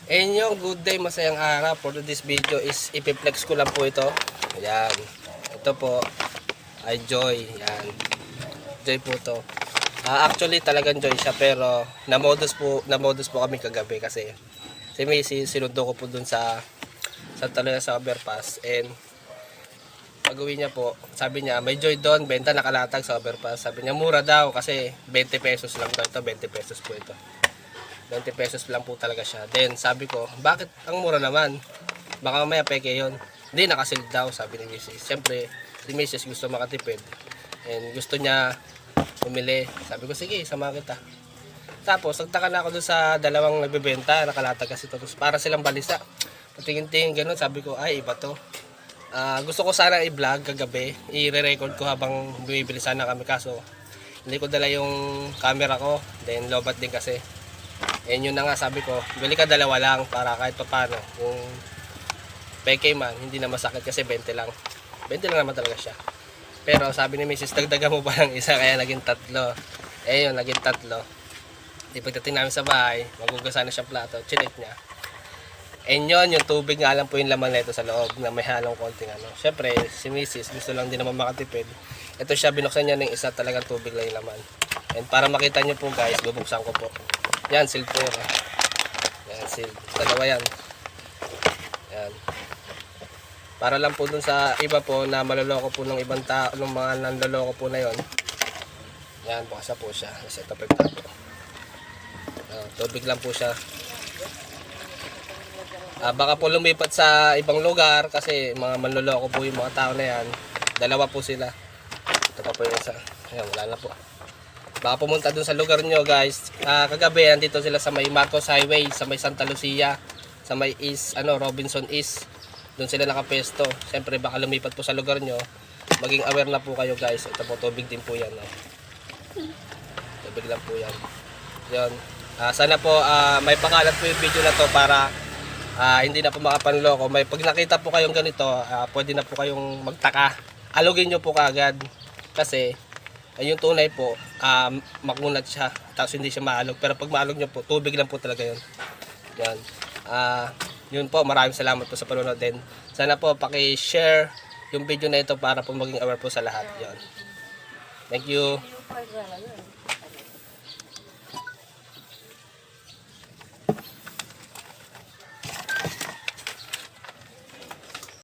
And yung good day, masayang araw. For this video is ipiplex ko lang po ito. Ayan. Ito po ay Joy. Ayan. Joy po to. Actually talagang Joy siya, pero na-modus po kami kagabi kasi si Macy sinundo ko po dun sa Taloya sa overpass. And pag-uwi niya po, sabi niya may Joy doon, benta nakalatag sa overpass. Sabi niya mura daw kasi 20 pesos lang daw ito. 20 pesos po ito. 20 pesos lang po talaga siya. Then sabi ko, bakit ang mura naman? Baka mamaya peke yun. Hindi, nakasil daw, sabi ni Mrs. Siyempre, si Mrs. gusto makatipid. And gusto niya umili. Sabi ko, sige, sama kita. Tapos, nagtaka na ako doon sa dalawang nagbebenta. Nakalatag kasi ito. Para silang balisa. Patingin-tingin ganun. Sabi ko, ay, iba to. Gusto ko sana i-vlog kagabi. I-re-record ko habang bumibili sana kami. Kaso, hindi ko dala yung camera ko. Then, lobat din kasi. And yun na nga, sabi ko, bili ka dalawa lang para kahit papano. Kung peke man, hindi na masakit kasi 20 lang. 20 lang naman talaga siya. Pero sabi ni Mrs. dagdagan mo pa ng isa kaya naging 3. Eh yun, naging 3. Di pagdating namin sa bahay, magugasan na siyang plato, chinik niya. And yun, yung tubig nga lang po yung laman nito sa loob na may halong konting ano. Siyempre, si Mrs. gusto lang din naman makatipid. Ito siya, binuksan niya ng isa, talagang tubig lang yung laman. And para makita niyo po guys, bubuksan ko po. Yan, sealed po yun. Yan, sealed. Dalawa yan. Yan. Para lang po dun sa iba po na maloloko po ng ibang tao, ng mga nanloloko po na yon. Yan, bukasa po siya. Kasi ito po. Tubig lang po siya. Baka po lumipat sa ibang lugar kasi mga manloloko po yung mga tao na yan. Dalawa po sila. Ito pa po yung isa. Ayan, wala na po. Baka pumunta dun sa lugar nyo guys. Kagabi andito sila sa may Marcos Highway, sa may Santa Lucia, sa may East, Robinson East. Doon sila nakapesto. Siyempre baka lumipat po sa lugar nyo. Maging aware na po kayo guys. Ito po, tubig din po yan. Tubig lang po yan. Yun. Sana po may pakalat po yung video na to para hindi na po makapanloko. Pag nakita po kayong ganito, pwede na po kayong magtaka. Alugin nyo po kagad. Kasi yung tunay po, makunat siya, tapos hindi siya maalog. Pero pag maalog nyo po, tubig lang po talaga yun. Yan. Yun po, maraming salamat po sa panonood din. Sana po paki-share yung video na ito para po maging aware po sa lahat. Yan. Thank you.